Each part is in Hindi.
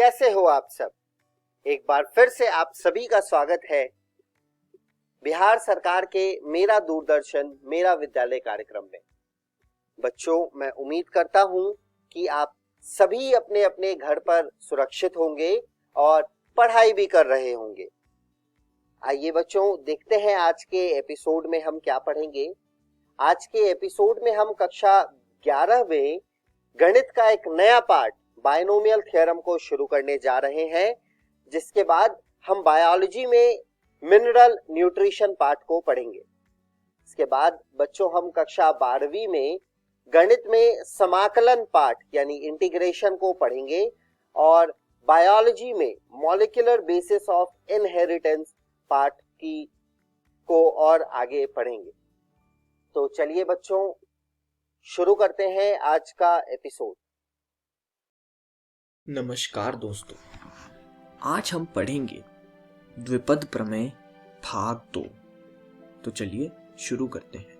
कैसे हो आप सब। एक बार फिर से आप सभी का स्वागत है बिहार सरकार के मेरा दूरदर्शन मेरा विद्यालय कार्यक्रम में। बच्चों, मैं उम्मीद करता हूं कि आप सभी अपने अपने घर पर सुरक्षित होंगे और पढ़ाई भी कर रहे होंगे। आइए बच्चों, देखते हैं आज के एपिसोड में हम क्या पढ़ेंगे। आज के एपिसोड में हम कक्षा 11 में गणित का एक नया पार्ट बायनोमियल थ्योरम को शुरू करने जा रहे हैं, जिसके बाद हम बायोलॉजी में मिनरल न्यूट्रिशन पार्ट को पढ़ेंगे। इसके बाद बच्चों हम कक्षा 12वीं में गणित में समाकलन पार्ट यानी इंटीग्रेशन को पढ़ेंगे और बायोलॉजी में molecular basis of inheritance part को और आगे पढ़ेंगे। तो चलिए बच्चों, शुरू करते हैं आज का एपिसोड। नमस्कार दोस्तों, आज हम पढ़ेंगे द्विपद प्रमेय भाग 2। तो चलिए शुरू करते हैं।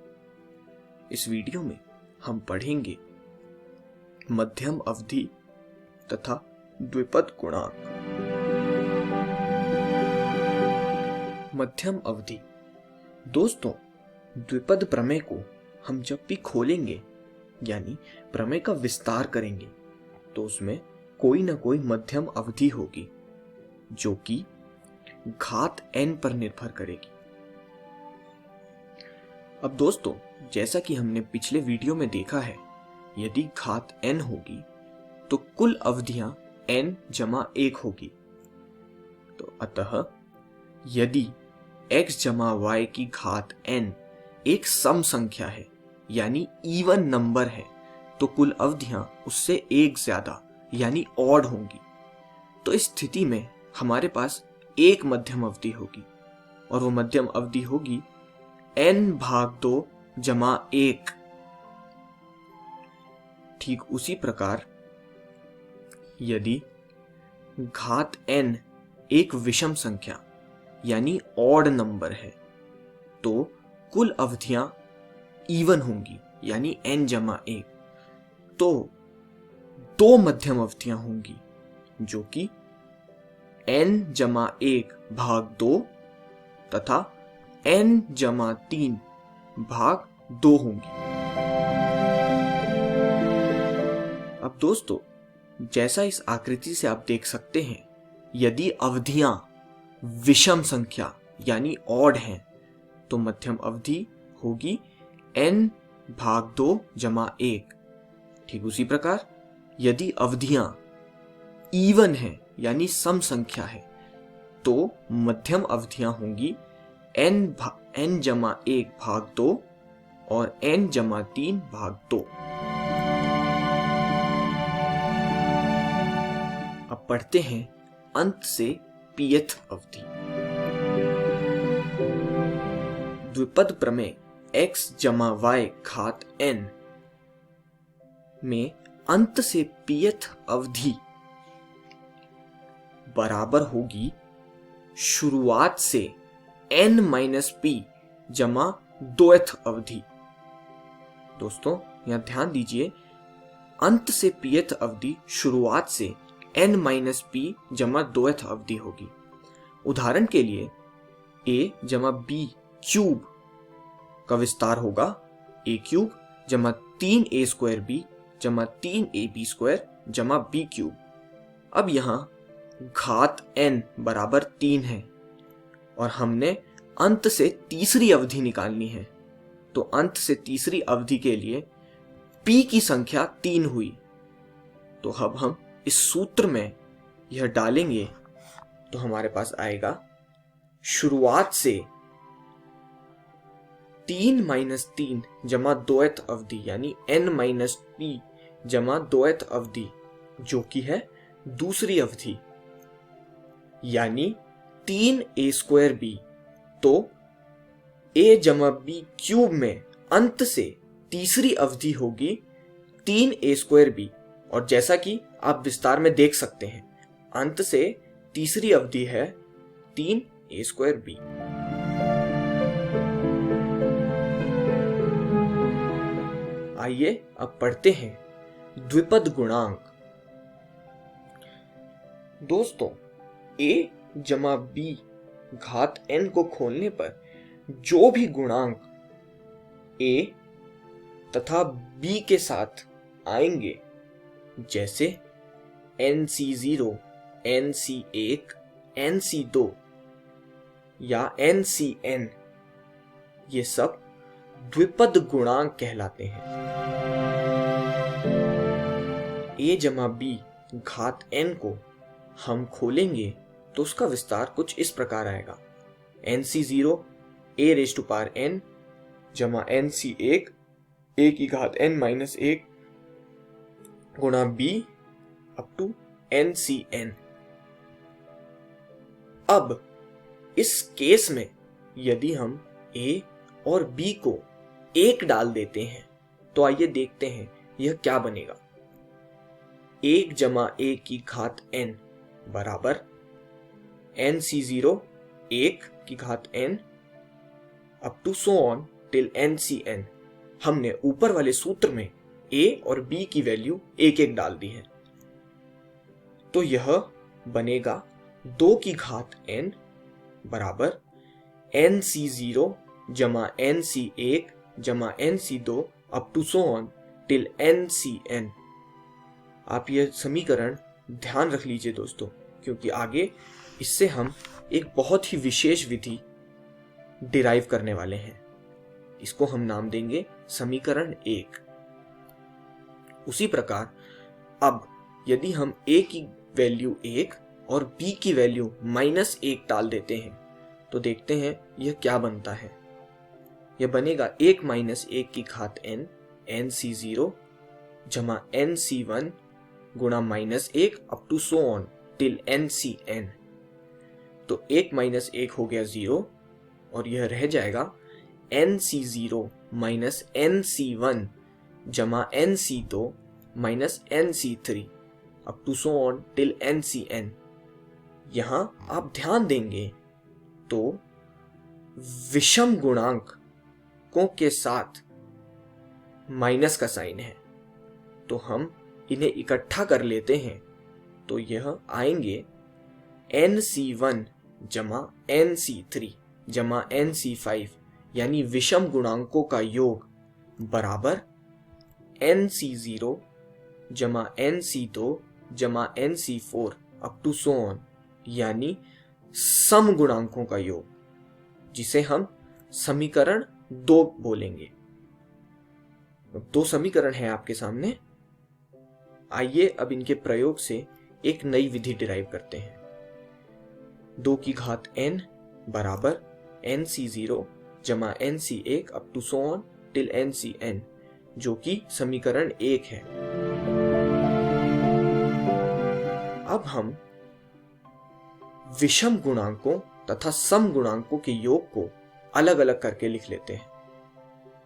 इस वीडियो में हम पढ़ेंगे मध्यम अवधि तथा द्विपद गुणांक। मध्यम अवधि दोस्तों, द्विपद प्रमेय को हम जब भी खोलेंगे यानी प्रमेय का विस्तार करेंगे तो उसमें कोई ना कोई मध्यम अवधि होगी जो कि घात n पर निर्भर करेगी। अब दोस्तों, जैसा कि हमने पिछले वीडियो में देखा है, यदि घात n होगी तो कुल अवधियां n जमा 1 होगी। तो अतः यदि x जमा y की घात n एक सम संख्या है यानी इवन नंबर है तो कुल अवधियां उससे एक ज्यादा यानी ऑड होंगी। तो इस स्थिति में हमारे पास एक मध्यम अवधि होगी और वो मध्यम अवधि होगी n/2 जमा 1। ठीक उसी प्रकार यदि घात n एक विषम संख्या यानी ऑड नंबर है तो कुल अवधियां इवन होंगी यानी n जमा 1। तो दो मध्यम अवधियां होंगी जो कि n जमा 1 भाग 2 तथा n जमा 3 भाग 2 होंगी। अब दोस्तों, जैसा इस आकृति से आप देख सकते हैं, यदि अवधियां विषम संख्या यानी ऑड हैं तो मध्यम अवधि होगी n भाग 2 जमा 1। ठीक उसी प्रकार यदि अवधियां इवन हैं यानी सम संख्या है तो मध्यम अवधियां होंगी n जमा 1 भाग 2 और n जमा 3 भाग 2। अब पढ़ते हैं अंत से pth अवधि। द्विपद प्रमेय x जमा y घात n में अंत से pth अवधि बराबर होगी शुरुआत से n-p जमा 2th अवधि। दोस्तों यहां ध्यान दीजिए, अंत से pth अवधि शुरुआत से n-p जमा 2th अवधि होगी। उदाहरण के लिए a जमा b क्यूब का विस्तार होगा a क्यूब जमा 3a² जमा 3ab² जमा b क्यूब। अब यहां घात n बराबर 3 है और हमने अंत से तीसरी अवधि निकालनी है। तो अंत से तीसरी अवधि के लिए p की संख्या 3 हुई। तो अब हम इस सूत्र में यह डालेंगे तो हमारे पास आएगा शुरुआत से 3-3 जमा 2th अवधि यानी n-p जमा 2th अवधि जो कि है दूसरी अवधि यानी 3a²b। तो a जमा b क्यूब में अंत से तीसरी अवधि होगी 3a²b और जैसा कि आप विस्तार में देख सकते हैं अंत से तीसरी अवधि है 3a²b। आइए अब पढ़ते हैं द्विपद गुणांक। दोस्तों a जमा b घात n को खोलने पर जो भी गुणांक a तथा b के साथ आएंगे, जैसे nc0, nc1, nc2 या ncn, ये सब द्विपद गुणांक कहलाते हैं। a जमा b घात n को हम खोलेंगे तो उसका विस्तार कुछ इस प्रकार आएगा। nc0 a raise to power n जमा nc1 a की घात n माइनस 1 गुणा b अप टू ncn। अब इस केस में यदि हम a और b को 1 डाल देते हैं तो आइए देखते हैं यह क्या बनेगा। 1 जमा a की घात n बराबर nc0 1 की घात n up to so on till ncn। हमने ऊपर वाले सूत्र में a और b की वैल्यू 1-1 डाल दी है, तो यह बनेगा 2 की घात n बराबर nc0 जमा nc1 जमा nc2 up to so on till ncn। आप यह समीकरण ध्यान रख लीजिए दोस्तों, क्योंकि आगे इससे हम एक बहुत ही विशेष विधि डिराइव करने वाले हैं। इसको हम नाम देंगे समीकरण 1। उसी प्रकार अब यदि हम a की वैल्यू 1 और b की वैल्यू -1 डाल देते हैं तो देखते हैं यह क्या बनता है। यह बनेगा 1 - 1 की घात n nc0 जमा nc1 गुणा -1 up to so on till ncn। तो 1 - 1 हो गया 0 और यह रह जाएगा nc0 माइनस nc1 जमा nc2 minus nc3 up to so on till ncn। यहां आप ध्यान देंगे तो विषम गुणांकों के साथ माइनस का साइन है, तो हम इन्हें इकट्ठा कर लेते हैं तो यह आएंगे nc1 जमा nc3 जमा nc5, यानी विषम गुणांकों का योग बराबर nc0 जमा nc2 जमा nc4 up to so on, यानी सम गुणांकों का योग, जिसे हम समीकरण 2 बोलेंगे। 2 समीकरण हैं आपके सामने। आइए अब इनके प्रयोग से एक नई विधि डिराइव करते हैं। 2 की घात n बराबर nc0 जमा nc1 up to so on till ncn, जो कि समीकरण 1 है। अब हम विषम गुणांकों तथा सम गुणांकों के योग को अलग अलग करके लिख लेते हैं,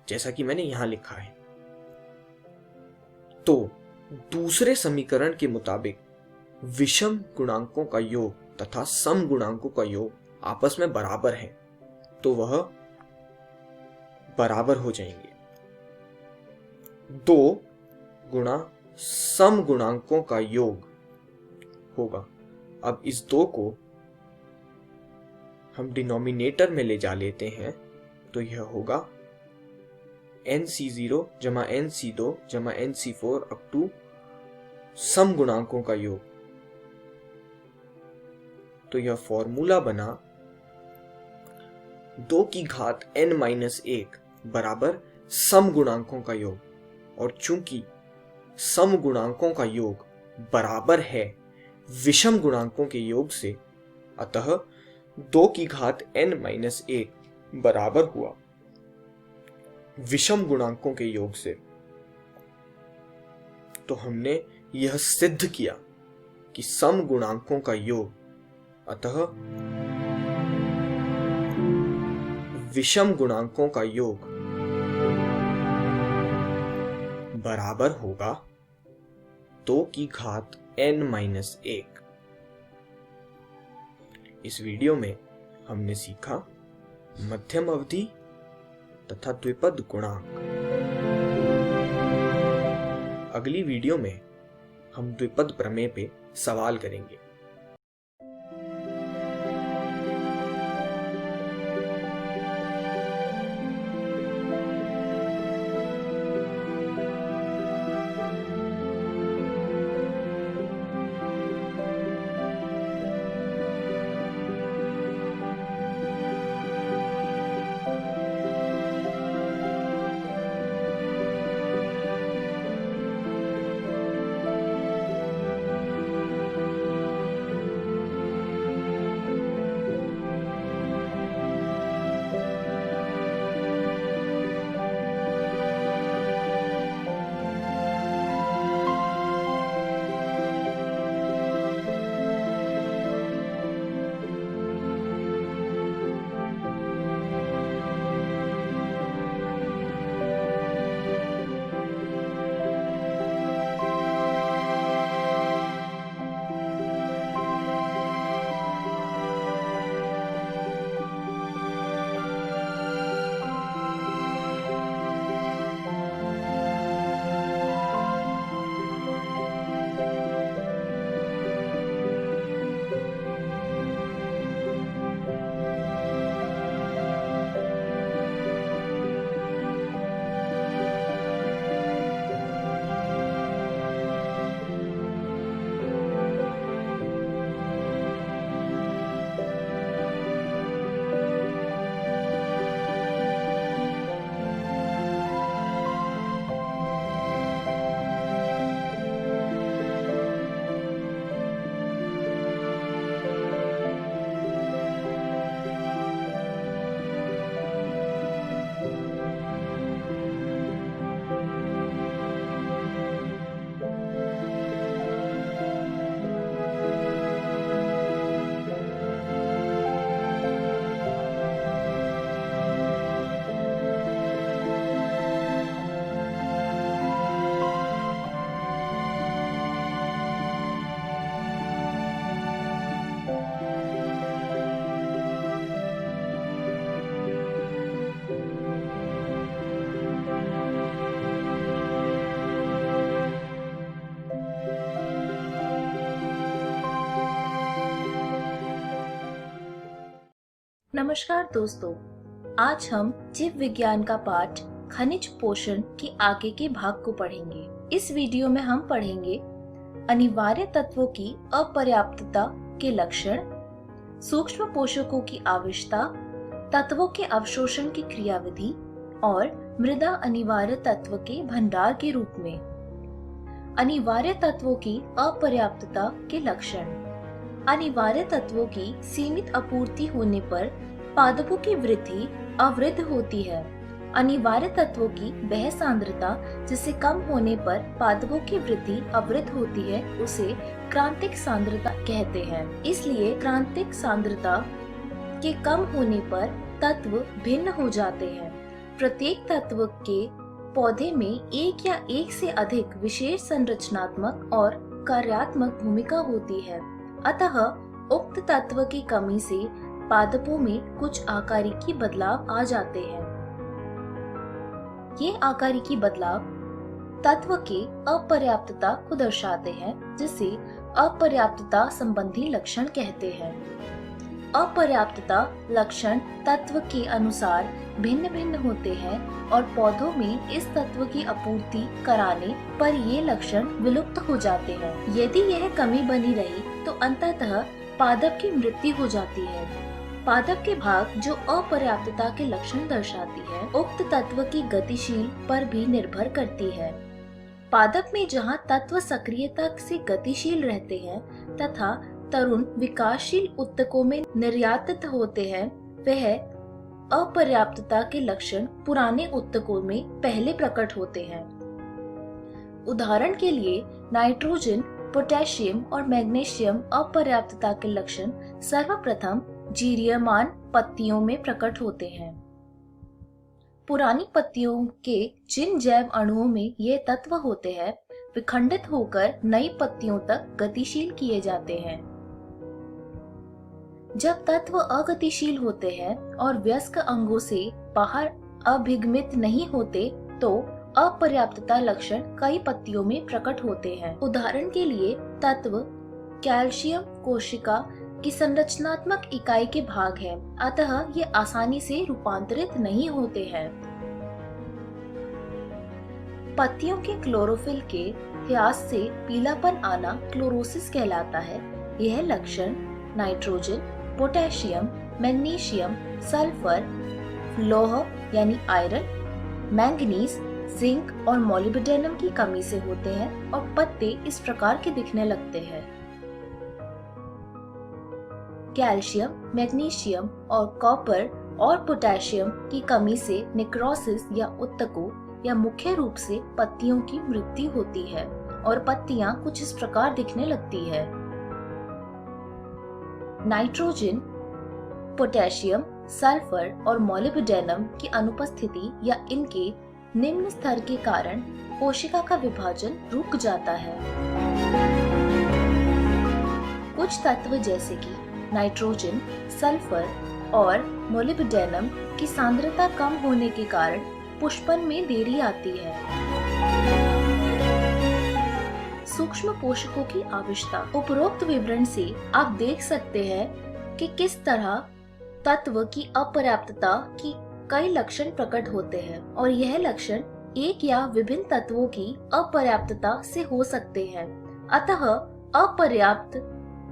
जैसा कि मैंने यहां लिखा है। तो दूसरे समीकरण के मुताबिक विषम गुणांकों का योग तथा सम गुणांकों का योग आपस में बराबर है, तो वह बराबर हो जाएंगे। 2 गुणा सम गुणांकों का योग होगा। अब इस 2 को हम डिनोमिनेटर में ले जा लेते हैं तो यह होगा nc0 जमा nc2 जमा nc4 अप टू सम गुणांकों का योग। तो यह फॉर्मूला बना 2 की घात n-1 बराबर सम गुणांकों का योग, और चूंकि सम गुणांकों का योग बराबर है विषम गुणांकों के योग से, अतः 2 की घात n-1 बराबर हुआ विषम गुणांकों के योग से। तो हमने यह सिद्ध किया कि सम गुणांकों का योग अतः विषम गुणांकों का योग बराबर होगा 2 की घात n-1। इस वीडियो में हमने सीखा मध्यम अवधि तथा द्विपद गुणांक। अगली वीडियो में हम द्विपद प्रमेय पे सवाल करेंगे। नमस्कार दोस्तों, आज हम जीव विज्ञान का पाठ खनिज पोषण के आगे के भाग को पढ़ेंगे। इस वीडियो में हम पढ़ेंगे अनिवार्य तत्वों की अपर्याप्तता के लक्षण, सूक्ष्म पोषकों की आवश्यकता, तत्वों के अवशोषण की क्रियाविधि और मृदा अनिवार्य तत्व के भंडार के रूप में। अनिवार्य तत्वों की अपर्याप्तता के लक्षण। अनिवार्य तत्वों की सीमित आपूर्ति होने पर पादपों की वृद्धि अवरुद्ध होती है। अनिवार्य तत्वों की वह सांद्रता जिससे कम होने पर पादपों की वृद्धि अवरुद्ध होती है उसे क्रांतिक सांद्रता कहते हैं। इसलिए क्रांतिक सांद्रता के कम होने पर तत्व भिन्न हो जाते हैं। प्रत्येक तत्व के पौधे में एक या एक से अधिक विशेष संरचनात्मक और कार्यात्मक भूमिका होती है। अतः उक्त तत्व की कमी से पादपों में कुछ आकारिकी बदलाव आ जाते हैं। ये आकारिकी बदलाव तत्व के अपर्याप्तता को दर्शाते हैं, जिसे अपर्याप्तता संबंधी लक्षण कहते हैं। अपर्याप्तता लक्षण तत्व के अनुसार भिन्न भिन्न होते हैं और पौधों में इस तत्व की आपूर्ति कराने पर ये लक्षण विलुप्त हो जाते हैं। यदि यह कमी बनी रही तो अंततः पादप की मृत्यु हो जाती है। पादप के भाग जो अपर्याप्तता के लक्षण दर्शाती है, उक्त तत्व की गतिशील पर भी निर्भर करती है। पादप में जहाँ तत्व सक्रियता से गतिशील रहते हैं तथा तरुण विकासशील उत्तकों में निर्यातित होते हैं, वह अपर्याप्तता के लक्षण पुराने उत्तकों में पहले प्रकट होते हैं। उदाहरण के लिए नाइट्रोजन, पोटेशियम और मैग्नीशियम अपर्याप्तता के लक्षण सर्वप्रथम जीर्यमान पत्तियों में प्रकट होते हैं। पुरानी पत्तियों के जिन जैव अणुओं में ये तत्व होते हैं, विखंडित होकर नई पत्तियों तक गतिशील किए जाते हैं। जब तत्व अगतिशील होते हैं और वयस्क अंगों से बाहर अभिगमित नहीं होते तो अपर्याप्तता लक्षण कई पत्तियों में प्रकट होते हैं। उदाहरण के लिए तत्व कैल्शियम कोशिका की संरचनात्मक इकाई के भाग है, अतः ये आसानी से रूपांतरित नहीं होते हैं। पत्तियों के क्लोरोफिल के ह्रास से पीलापन आना क्लोरोसिस कहलाता है। यह लक्षण नाइट्रोजन, पोटेशियम, मैग्नीशियम, सल्फर, लौह यानी आयरन, मैंगनीज, जिंक और मोलिब्डेनम की कमी से होते हैं और पत्ते इस प्रकार के दिखने लगते हैं। कैल्शियम, मैग्नीशियम और कॉपर और पोटेशियम की कमी से नेक्रोसिस या उत्तकों या मुख्य रूप से पत्तियों की मृत्यु होती है और पत्तियां कुछ इस प्रकार दिखने लगती है। नाइट्रोजन, पोटेशियम, सल्फर और मोलिब्डेनम की अनुपस्थिति या इनके निम्न स्तर के कारण कोशिका का विभाजन रुक जाता है। कुछ तत्व जैसे कि नाइट्रोजन, सल्फर और मोलिब्डेनम की सांद्रता कम होने के कारण पुष्पन में देरी आती है। सूक्ष्म पोषकों की आवश्यकता। उपरोक्त विवरण से आप देख सकते हैं कि किस तरह तत्व की अपर्याप्तता की कई लक्षण प्रकट होते हैं और यह लक्षण एक या विभिन्न तत्वों की अपर्याप्तता से हो सकते हैं। अतः अपर्याप्त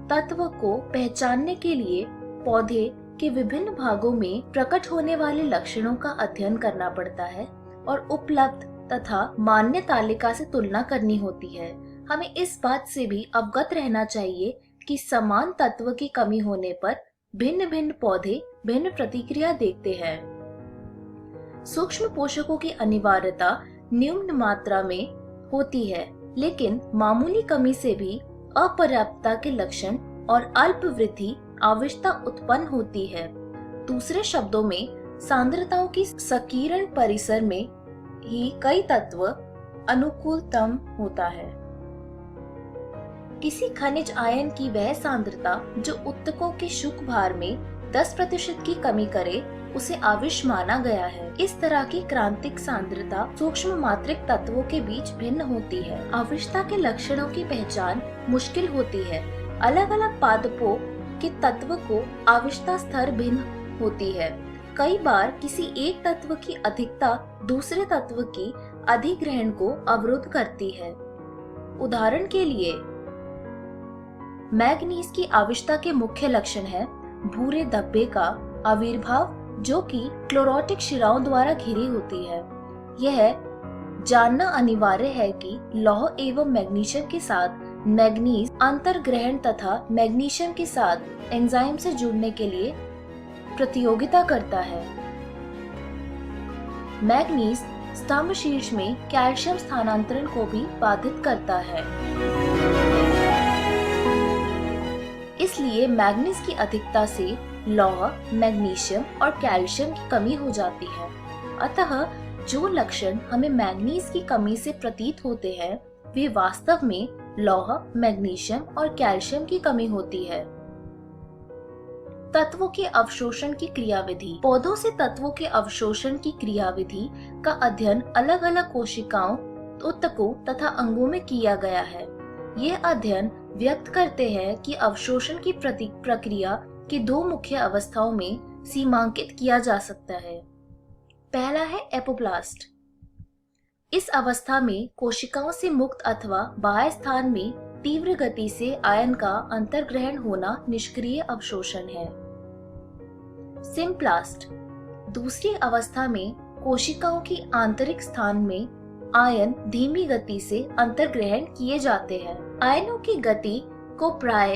तत्व को पहचानने के लिए पौधे के विभिन्न भागों में प्रकट होने वाले लक्षणों का अध्ययन करना पड़ता है और उपलब्ध तथा मान्य तालिका से तुलना करनी होती है। हमें इस बात से भी अवगत रहना चाहिए कि समान तत्व की कमी होने पर भिन्न भिन्न पौधे भिन्न प्रतिक्रिया देखते हैं। सूक्ष्म पोषकों की अनिवार्यता न्यून मात्रा में होती है, लेकिन मामूली कमी से भी अपर्याप्तता के लक्षण और अल्प वृद्धि आवश्यकता उत्पन्न होती है। दूसरे शब्दों में सांद्रताओं की संकीर्ण परिसर में ही कई तत्व अनुकूलतम होता है। किसी खनिज आयन की वह सांद्रता जो उत्तकों के शुष्क भार में 10% की कमी करे उसे आविश माना गया है। इस तरह की क्रांतिक सांद्रता सूक्ष्म मात्रिक तत्वों के बीच भिन्न होती है। आविशता के लक्षणों की पहचान मुश्किल होती है। अलग अलग पादपों के तत्व को आविशता स्तर भिन्न होती है। कई बार किसी एक तत्व की अधिकता दूसरे तत्व की अधिग्रहण को अवरुद्ध करती है। उदाहरण के लिए मैग्नीज की आवश्यकता के मुख्य लक्षण है भूरे धब्बे का आविर्भाव, जो कि क्लोरोटिक शिराओं द्वारा घिरी होती है। यह जानना अनिवार्य है कि लौह एवं मैग्नीशियम के साथ मैग्नीज अंतर्ग्रहण तथा मैग्नीशियम के साथ एंजाइम से जुड़ने के लिए प्रतियोगिता करता है। मैग्नीज स्तंभ शीर्ष में कैल्शियम स्थानांतरण को भी बाधित करता है। इसलिए मैग्नीज की अधिकता से लौह, मैग्नीशियम और कैल्शियम की कमी हो जाती है। अतः जो लक्षण हमें मैग्नीज की कमी से प्रतीत होते हैं, वे वास्तव में लौह, मैग्नीशियम और कैल्शियम की कमी होती है। तत्वों के अवशोषण की क्रियाविधि। पौधों से तत्वों के अवशोषण की क्रियाविधि का अध्ययन अलग अलग कोशिकाओं, ऊतकों तथा अंगों में किया गया है। यह अध्ययन व्यक्त करते हैं कि अवशोषण की प्रक्रिया की दो मुख्य अवस्थाओं में सीमांकित किया जा सकता है। पहला है एपोप्लास्ट। इस अवस्था में कोशिकाओं से मुक्त अथवा बाह्य स्थान में तीव्र गति से आयन का अंतर्ग्रहण होना निष्क्रिय अवशोषण है। सिम्प्लास्ट। दूसरी अवस्था में कोशिकाओं की आंतरिक स्थान में आयन धीमी गति से अंतर्ग्रहण किए जाते हैं। आयनों की गति को प्राय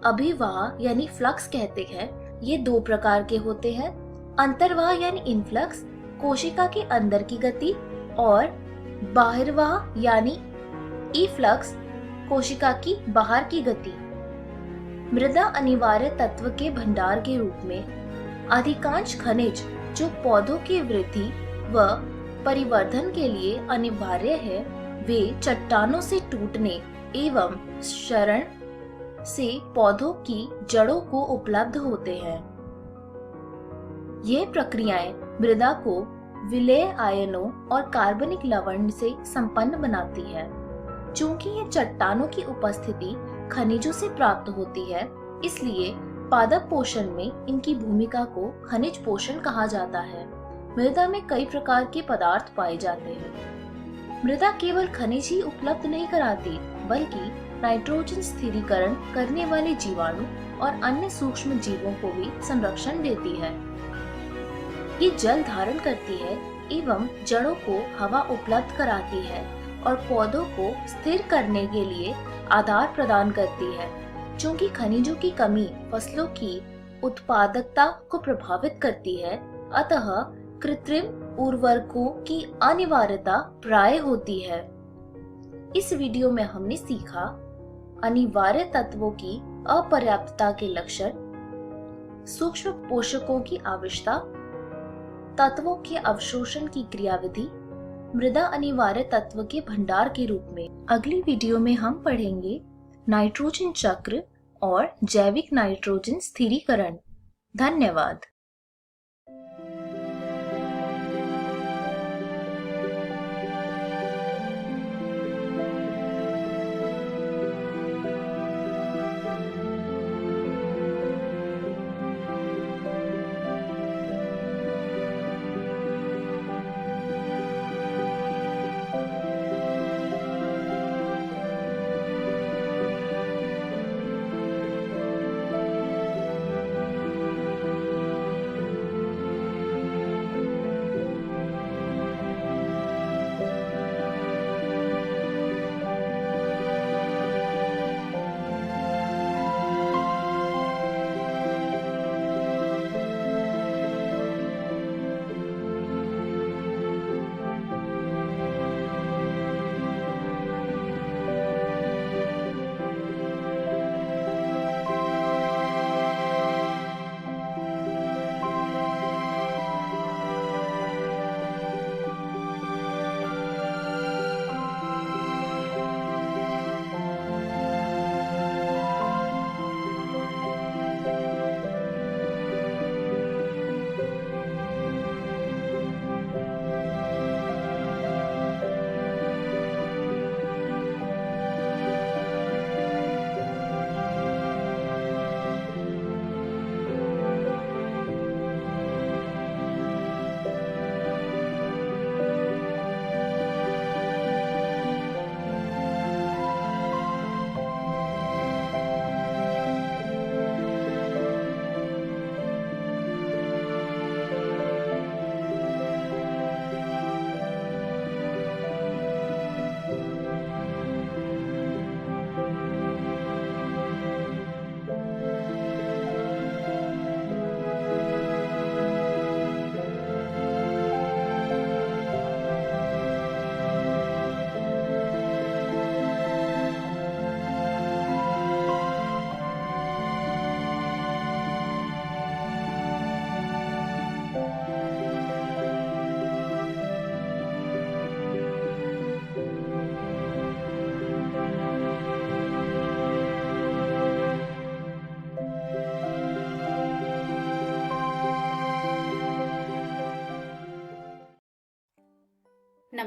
अभिवाह यानी फ्लक्स कहते हैं। ये दो प्रकार के होते हैं, अंतर्वाह यानी इनफ्लक्स, कोशिका के अंदर की गति, और बाहिर्वाह यानी इफ्लक्स, कोशिका की बाहर की गति। मृदा अनिवार्य तत्व के भंडार के रूप में अधिकांश खनिज जो पौधों की वृद्धि व परिवर्धन के लिए अनिवार्य है, वे चट्टानों से टूटने एवं क्षरण से पौधों की जड़ों को उपलब्ध होते हैं। यह प्रक्रियाएं मृदा को विलेय आयनों और कार्बनिक लवण से संपन्न बनाती है। चूंकि ये चट्टानों की उपस्थिति खनिजों से प्राप्त होती है, इसलिए पादप पोषण में इनकी भूमिका को खनिज पोषण कहा जाता है। मृदा में कई प्रकार के पदार्थ पाए जाते हैं। मृदा केवल खनिज ही उपलब्ध नहीं कराती, बल्कि नाइट्रोजन स्थिरीकरण करने वाले जीवाणु और अन्य सूक्ष्म जीवों को भी संरक्षण देती है। ये जल धारण करती है एवं जड़ों को हवा उपलब्ध कराती है और पौधों को स्थिर करने के लिए आधार प्रदान करती है। चूंकि खनिजों की कमी फसलों की उत्पादकता को प्रभावित करती है, अतः कृत्रिम उर्वरकों की अनिवार्यता प्राय होती है। इस वीडियो में हमने सीखा अनिवार्य तत्वों की अपर्याप्तता के लक्षण, सूक्ष्म पोषकों की आवश्यकता, तत्वों के अवशोषण की क्रियाविधि, मृदा अनिवार्य तत्व के भंडार के रूप में। अगली वीडियो में हम पढ़ेंगे नाइट्रोजन चक्र और जैविक नाइट्रोजन स्थिरीकरण। धन्यवाद।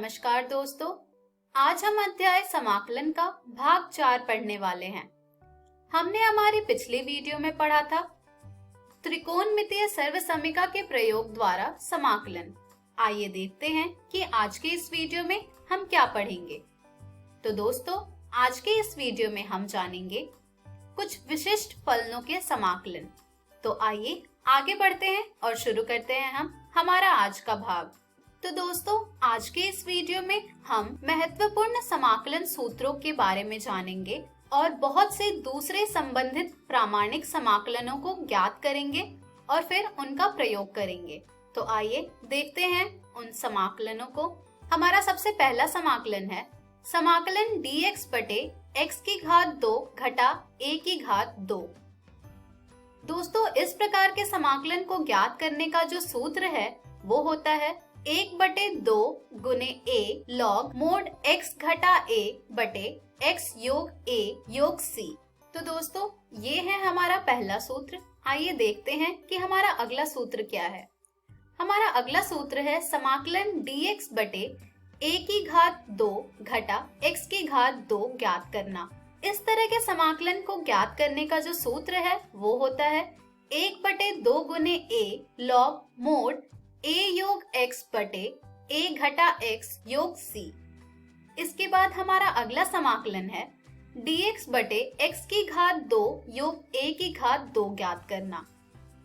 नमस्कार दोस्तों, आज हम अध्याय समाकलन का भाग 4 पढ़ने वाले हैं। हमने हमारी पिछली वीडियो में पढ़ा था त्रिकोणमितीय सर्वसमीका के प्रयोग द्वारा समाकलन। आइए देखते हैं कि आज के इस वीडियो में हम क्या पढ़ेंगे। तो दोस्तों, आज के इस वीडियो में हम जानेंगे कुछ विशिष्ट फलनों के समाकलन। तो आइए आगे बढ़ते हैं और शुरू करते हैं हम हमारा आज का भाग। तो दोस्तों, आज के इस वीडियो में हम महत्वपूर्ण समाकलन सूत्रों के बारे में जानेंगे और बहुत से दूसरे संबंधित प्रामाणिक समाकलनों को ज्ञात करेंगे और फिर उनका प्रयोग करेंगे। तो आइए देखते हैं उन समाकलनों को। हमारा सबसे पहला समाकलन है समाकलन dx बटे x की घात 2 घटा a की घात 2। दोस्तों, इस प्रकार के समाकलन को ज्ञात करने का जो सूत्र है वो होता है 1/2 गुने a log मोड x घटा a बटे x योग a योग c। तो दोस्तों, ये है हमारा पहला सूत्र। आइए देखते हैं कि हमारा अगला सूत्र क्या है। हमारा अगला सूत्र है समाकलन dx बटे a की घात 2 घटा x की घात 2 ज्ञात करना। इस तरह के समाकलन को ज्ञात करने का जो सूत्र है वो होता है 1/2 गुने a log मोड a योग x बटे a घटा x योग c। इसके बाद हमारा अगला समाकलन है dx बटे x की घात 2 योग a की घात 2 ज्ञात करना।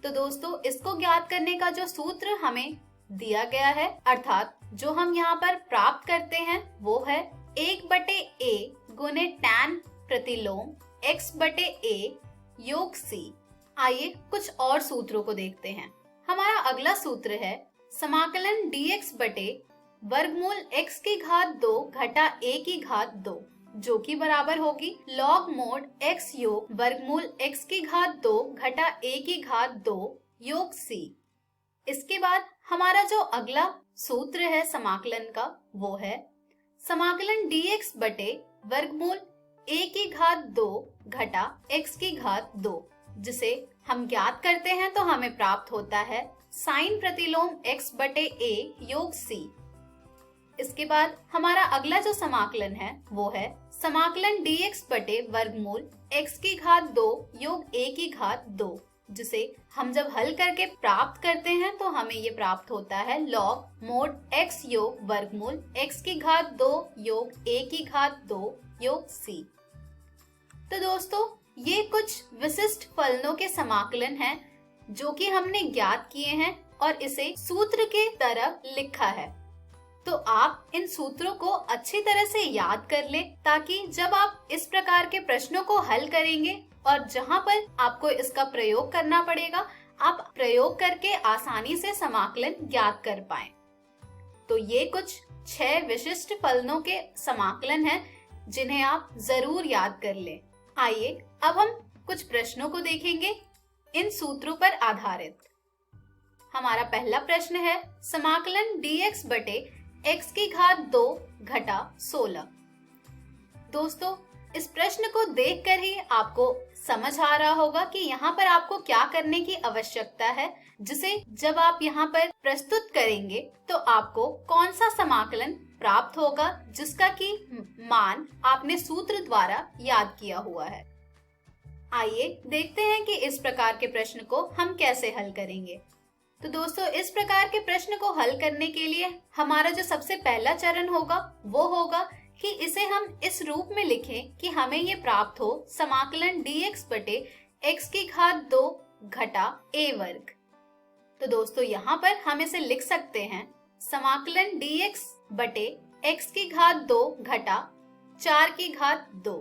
तो दोस्तों, इसको ज्ञात करने का जो सूत्र हमें दिया गया है, अर्थात जो हम यहाँ पर प्राप्त करते हैं वो है 1/a गुने tan प्रतिलोम x बटे a योग c। आइए कुछ और सूत्रों को देखते हैं। हमारा अगला सूत्र है समाकलन dx बटे वर्गमूल x की घात 2 घटा a की घात 2, जो कि बराबर होगी log मोड x योग वर्गमूल x की घात 2 घटा a की घात 2 योग c। इसके बाद हमारा जो अगला सूत्र है समाकलन का वो है समाकलन dx बटे वर्गमूल a की घात 2 घटा x की घात 2, जिसे हम ज्ञात करते हैं तो हमें प्राप्त होता है साइन प्रतिलोम x बटे a योग c। इसके बाद हमारा अगला जो समाकलन है वो है समाकलन dx बटे वर्गमूल x की घात 2 योग a की घात 2, जिसे हम जब हल करके प्राप्त करते हैं तो हमें ये प्राप्त होता है log मोड x योग वर्गमूल x की घात 2 योग a की घात 2 योग c। तो दोस्तों, ये कुछ विशिष्ट फलनों के समाकलन हैं जो कि हमने ज्ञात किए हैं और इसे सूत्र के तरह लिखा है। तो आप इन सूत्रों को अच्छी तरह से याद कर लें ताकि जब आप इस प्रकार के प्रश्नों को हल करेंगे और जहां पर आपको इसका प्रयोग करना पड़ेगा, आप प्रयोग करके आसानी से समाकलन ज्ञात कर पाएं। तो ये कुछ 6 विशिष्ट फलनों के समाकलन हैं जिन्हें आप जरूर याद कर लें। आइए अब हम कुछ प्रश्नों को देखेंगे इन सूत्रों पर आधारित। हमारा पहला प्रश्न है समाकलन dx बटे x की घात 2 घटा 16। दोस्तों, इस प्रश्न को देखकर ही आपको समझ आ रहा होगा कि यहाँ पर आपको क्या करने की आवश्यकता है, जिसे जब आप यहाँ पर प्रस्तुत करेंगे तो आपको कौन सा समाकलन प्राप्त होगा जिसका कि मान आपने सूत्र द्वारा याद किया हुआ है। आइए देखते हैं कि इस प्रकार के प्रश्न को हम कैसे हल करेंगे। तो दोस्तों, इस प्रकार के प्रश्न को हल करने के लिए हमारा जो सबसे पहला चरण होगा वो होगा कि इसे हम इस रूप में लिखें कि हमें ये प्राप्त हो समाकलन dx बटे x की घात 2 घटा a वर्ग। तो दोस्तों, यहाँ पर हम इसे लिख सकते हैं समाकलन dx बटे x की घात 2 घटा 4 की घात 2,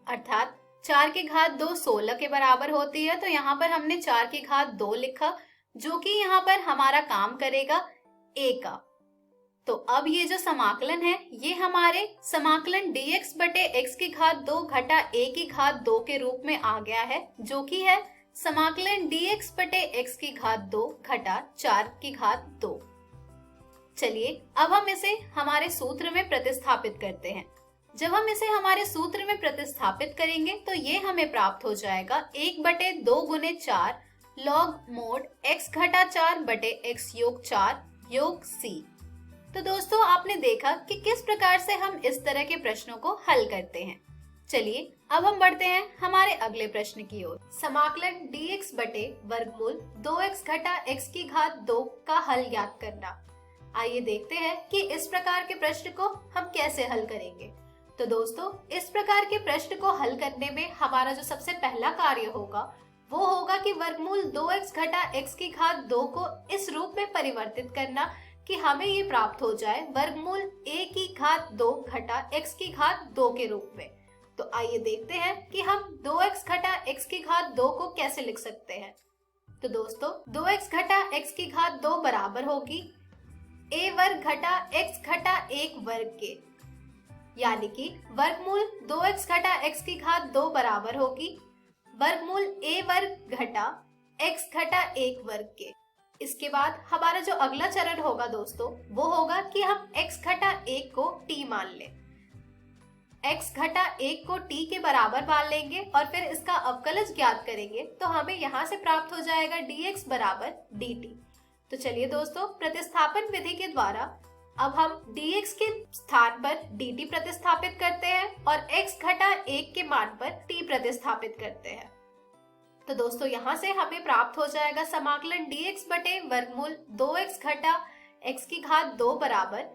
अर्थात 4 की घात 2 16 के बराबर होती है। तो यहाँ पर हमने 4 की घात 2 लिखा, जो कि यहाँ पर हमारा काम करेगा a का। तो अब ये जो समाकलन है ये हमारे समाकलन dx बटे x की घात 2 घटा a की घात 2 के रूप में आ गया है, जो कि है समाकलन dx बटे x की घात 2 घटा 4 की घात 2। चलिए अब हम इसे हमारे सूत्र में प्रतिस्थापित करते हैं। जब हम इसे हमारे सूत्र में प्रतिस्थापित करेंगे तो ये हमें प्राप्त हो जाएगा 1/2 गुने 4 लॉग मोड x घटा 4 बटे x योग 4 योग c। तो दोस्तों आपने देखा कि किस प्रकार से हम इस तरह के प्रश्नों को हल करते हैं। चलिए अब हम बढ़ते हैं हमारे अगले प्रश्न की ओर। समाकलन dx बटे वर्गमूल 2x घटा x की घात 2 का हल ज्ञात करना। आइए देखते हैं कि इस प्रकार के प्रश्न को हम कैसे हल करेंगे। तो दोस्तों इस प्रकार के प्रश्न को हल करने में हमारा जो सबसे पहला कार्य होगा वो होगा कि वर्गमूल 2x घटा x की घात 2 को इस रूप में परिवर्तित करना कि हमें ये प्राप्त हो जाए वर्गमूल a की घात 2 घटा x की घात 2 के रूप में। तो आइए देखते हैं कि हम 2x घटा x की घात 2 को कैसे लिख सकते हैं। तो दोस्तों 2x घटा x की घात 2 बराबर होगी a वर्ग घटा x घटा 1 वर्ग के, यानी कि वर्गमूल 2x घटा x की घात 2 बराबर होगी वर्गमूल a वर्ग घटा x घटा 1 वर्ग के। इसके बाद हमारा जो अगला चरण होगा दोस्तों वो होगा कि हम x घटा 1 को t मान लें। x घटा 1 को t के बराबर मान लेंगे और फिर इसका अवकलज ज्ञात करेंगे तो हमें यहाँ से प्राप्त हो जाएगा dx बराबर dt। तो चलिए दोस्तों प्रतिस्थापन विधि के द्वारा अब हम dx के स्थान पर dt प्रतिस्थापित करते हैं और x घटा 1 के मान पर t प्रतिस्थापित करते हैं। तो दोस्तों यहाँ से हमें प्राप्त हो जाएगा समाकलन dx बटे वर्गमूल 2x घटा x की घात 2 बराबर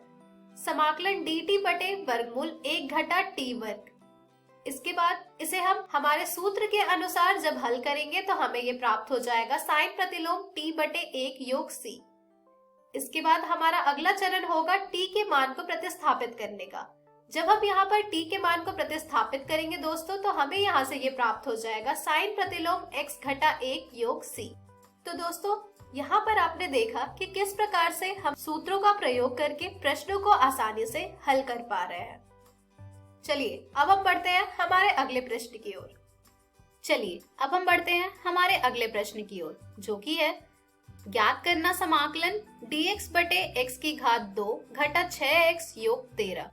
समाकलन dt बटे वर्गमूल 1 घटा t वर्ग। इसके बाद इसे हम हमारे सूत्र के अनुसार जब हल करेंगे तो हमें ये प्राप्त हो जाएगा साइन प्रतिलोम t बटे 1 योग c। इसके बाद हमारा अगला चरण होगा t के मान को प्रतिस्थापित करने का। जब हम यहाँ पर t के मान को प्रतिस्थापित करेंगे दोस्तों तो हमें यहाँ से ये प्राप्त हो जाएगा साइन प्रतिलोम x घटा 1 योग c। तो दोस्तों यहाँ पर आपने देखा कि किस प्रकार से हम सूत्रों का प्रयोग करके प्रश्नों को आसानी से हल कर पा रहे हैं। चलिए अब हम बढ़ते हैं हमारे अगले प्रश्न की ओर, जो कि है ज्ञात करना समाकलन dx बटे x की घात 2 घटा 6x योग 13।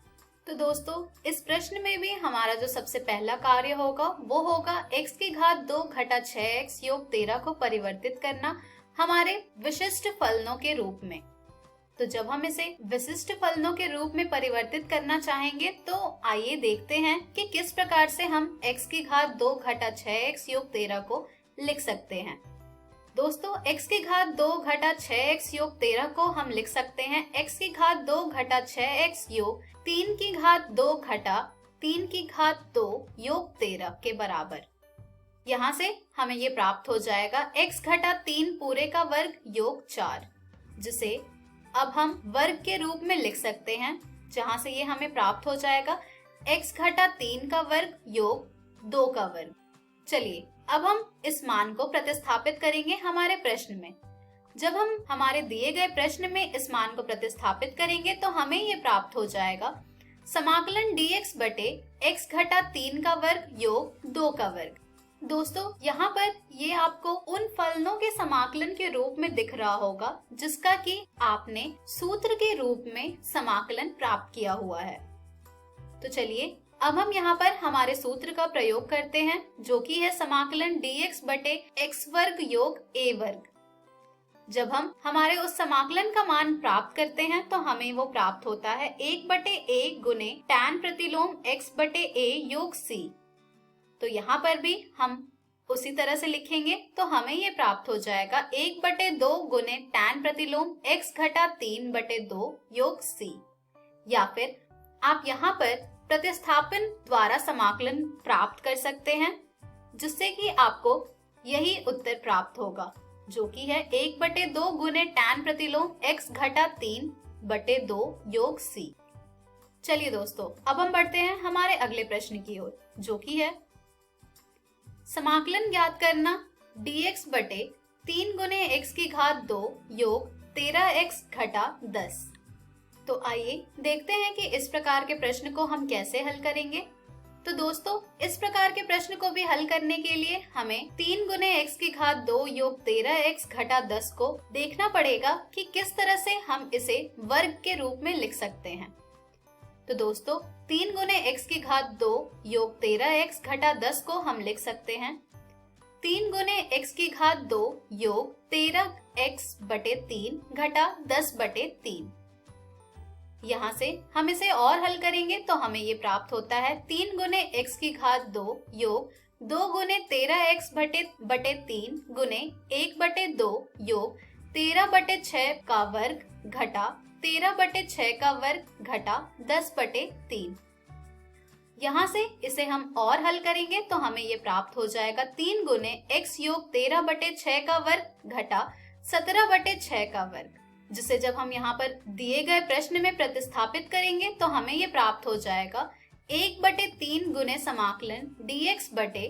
तो दोस्तों इस प्रश्न में भी हमारा जो सबसे पहला कार्य होगा वो होगा x की घात 2 घटा 6x योग 13 को परिवर्तित करना हमारे विशिष्ट फलनों के रूप में। तो जब हम इसे विशिष्ट फलनों के रूप में परिवर्तित करना चाहेंगे तो आइए देखते हैं कि किस प्रकार से हम x की घात 2 घटा 6x योग 13 को लिख सकते हैं। दोस्तों x की घात 2 घटा 6x योग 13 को हम लिख सकते हैं x की घात 2 घटा 6x योग 3 की घात 2 घटा 3 की घात 2 योग 13 के बराबर। यहाँ से हमें ये प्राप्त हो जाएगा x घटा 3 पूरे का वर्ग योग 4, जिसे अब हम वर्ग के रूप में लिख सकते हैं, जहाँ से ये हमें प्राप्त हो जाएगा x घटा 3 का वर्ग योग 2 का वर्ग। चलिए अब हम इस मान को प्रतिस्थापित करेंगे हमारे प्रश्न में। जब हम हमारे दिए गए प्रश्न में इस मान को प्रतिस्थापित करेंगे तो हमें ये प्राप्त हो जाएगा समाकलन dx बटे x घटा 3 का वर्ग योग 2 का वर्ग। दोस्तों यहाँ पर ये आपको उन फलनों के समाकलन के रूप में दिख रहा होगा जिसका कि आपने सूत्र के रूप में समाकलन प्राप्त किया हुआ है। तो चलिए अब हम यहाँ पर हमारे सूत्र का प्रयोग करते हैं, जो कि है समाकलन dx बटे x वर्ग योग a वर्ग। जब हम हमारे उस समाकलन का मान प्राप्त करते हैं तो हमें वो प्राप्त होता है 1 बटे a गुने tan प्रतिलोम x बटे a योग c। तो यहाँ पर भी हम उसी तरह से लिखेंगे तो हमें ये प्राप्त हो जाएगा 1 बटे 2 गुने tan प्रतिलोम x घटा 3 बटे 2 योग c। या फिर आप यहाँ पर प्रतिस्थापन द्वारा समाकलन प्राप्त कर सकते हैं, जिससे कि आपको यही उत्तर प्राप्त होगा, जो कि है 1 बटे 2 गुने tan प्रतिलोम x घटा 3 बटे 2 योग c। चलिए दोस्तों अब हम बढ़ते हैं हमारे अगले प्रश्न की ओर, जो कि है समाकलन ज्ञात करना dx बटे 3 गुने x की घात 2 योग 13x घटा 10। तो आइए देखते हैं कि इस प्रकार के प्रश्न को हम कैसे हल करेंगे। तो दोस्तों इस प्रकार के प्रश्न को भी हल करने के लिए हमें 3 गुने x की घात 2 योग 13x घटा 10 को देखना पड़ेगा कि किस तरह से हम इसे वर्ग के रूप में लिख सकते हैं। तो दोस्तों 3 गुने x की घात 2 योग 13x घटा 10 को हम लिख सकते हैं 3 गुने x की घात 2 योग 13x बटे 3 घटा 10 बटे 3। यहाँ से हम इसे और हल करेंगे तो हमें ये प्राप्त होता है 3 गुने x की घात 2 योग 2 गुने 13x बटे 3 गुने 1 बटे 2 योग 13 बटे 6 का वर्ग घटा 13 बटे 6 का वर्ग घटा 10 बटे 3। यहाँ से इसे हम और हल करेंगे तो हमें ये प्राप्त हो जाएगा 3 गुने x योग 13 बटे 6 का वर्ग घटा 17 बटे 6 का वर्ग, जिसे जब हम यहाँ पर दिए गए प्रश्न में प्रतिस्थापित करेंगे तो हमें ये प्राप्त हो जाएगा 1 बटे 3 गुने समाकलन dx बटे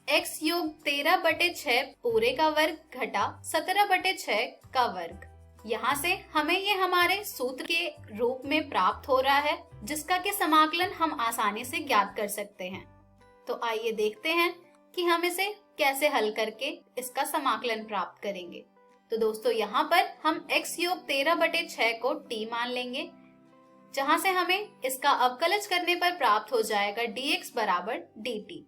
x योग 13 बटे 6 पूरे का वर्ग घटा 17 बटे 6 का वर्ग। यहाँ से हमें ये हमारे सूत्र के रूप में प्राप्त हो रहा है, जिसका कि समाकलन हम आसानी से ज्ञात कर सकते हैं। तो आइए देखते हैं कि हम इसे कैसे हल करके इसका समाकलन प्राप्त करेंगे। तो दोस्तों यहाँ पर हम x योग 13 बटे 6 को t मान लेंगे, जहाँ से हमें इसका अवकलज करने पर प्राप्त हो जाएगा dx बराबर dt।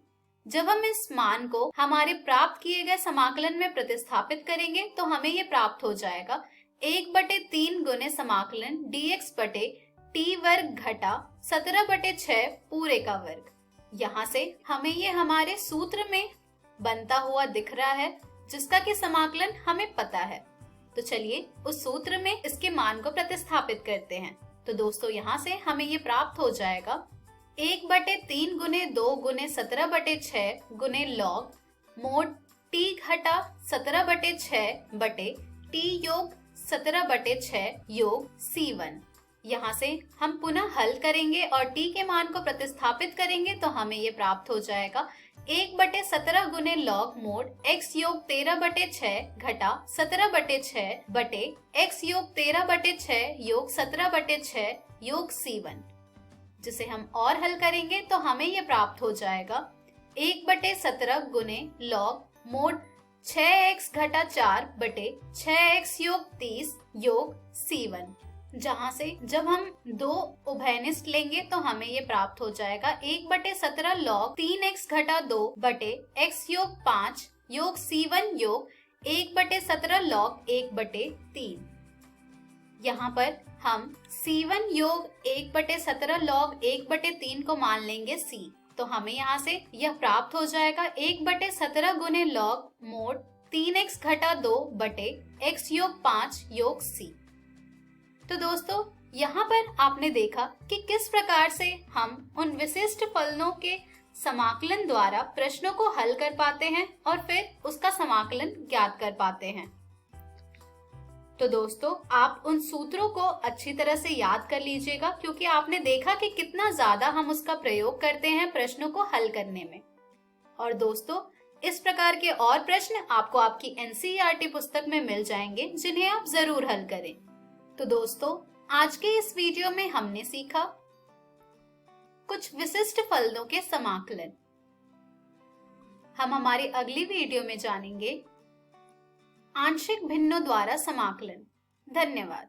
जब हम इस मान को हमारे प्राप्त किए गए समाकलन में प्रतिस्थापित करेंगे तो हमें ये प्राप्त हो जाएगा 1 बटे 3 गुने समाकलन dx बटे t वर्ग घटा 17 बटे 6 पूरे का वर्ग। यहाँ से हमें ये हमारे सूत्र में बनता हुआ दिख रहा है, जिसका कि समाकलन हमें पता है। तो चलिए उस सूत्र में इसके मान को प्रतिस्थापित करते हैं। तो दोस्तों यहाँ से हमें ये प्राप्त हो जाएगा 1 बटे 3 गुने 2 गुने 17 बटे 6 गुने लॉग मोड t घटा 17 बटे 6 बटे t योग 17 बटे 6 योग c1। यहाँ से हम पुनः हल करेंगे और t के मान को प्रतिस्थापित करेंगे तो हमें ये प्राप्त हो जाएगा 1 बटे 17 गुने लॉग मोड x योग 13 बटे 6 घटा 17 बटे 6 बटे x योग 13 बटे 6 योग 17 बटे 6 योग c1, जिसे हम और हल करेंगे तो हमें ये प्राप्त हो जाएगा 1 बटे 17 गुने लॉग मोड 6x घटा 4 बटे 6x योग 30 योग c1, जहाँ से जब हम दो उभयनिष्ठ लेंगे तो हमें ये प्राप्त हो जाएगा 1 बटे 17 लॉग 3x घटा 2 बटे x योग 5 योग c1 योग 1 बटे 17 लॉग 1 बटे 3। यहाँ पर हम c1 योग 1 बटे 17 लॉग 1 बटे 3 को मान लेंगे c। तो हमें यहाँ से यह प्राप्त हो जाएगा 1 बटे 17 गुने लॉग मोड 3x घटा 2 बटे x योग 5 योग c। तो दोस्तों यहाँ पर आपने देखा कि किस प्रकार से हम उन विशिष्ट फलनों के समाकलन द्वारा प्रश्नों को हल कर पाते हैं और फिर उसका समाकलन ज्ञात कर पाते हैं। तो दोस्तों आप उन सूत्रों को अच्छी तरह से याद कर लीजिएगा, क्योंकि आपने देखा कि कितना ज्यादा हम उसका प्रयोग करते हैं प्रश्नों को हल करने में। और दोस्तों इस प्रकार के और प्रश्न आपको आपकी NCERT पुस्तक में मिल जाएंगे, जिन्हें आप जरूर हल करें। तो दोस्तों आज के इस वीडियो में हमने सीखा कुछ विशिष्ट फलनों के समाकलन। हम हमारी अगली वीडियो में जानेंगे आंशिक भिन्नों द्वारा समाकलन। धन्यवाद।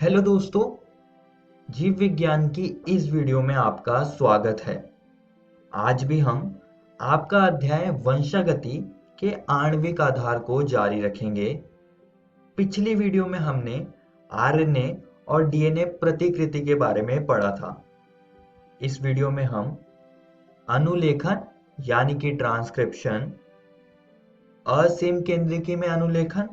हेलो दोस्तों, जीव विज्ञान की इस वीडियो में आपका स्वागत है। आज भी हम आपका अध्याय वंशागति के आणविक आधार को जारी रखेंगे। पिछली वीडियो में हमने आरएनए और डीएनए प्रतिकृति के बारे में पढ़ा था। इस वीडियो में हम अनुलेखन यानी कि ट्रांसक्रिप्शन, असीम केंद्रिकी में अनुलेखन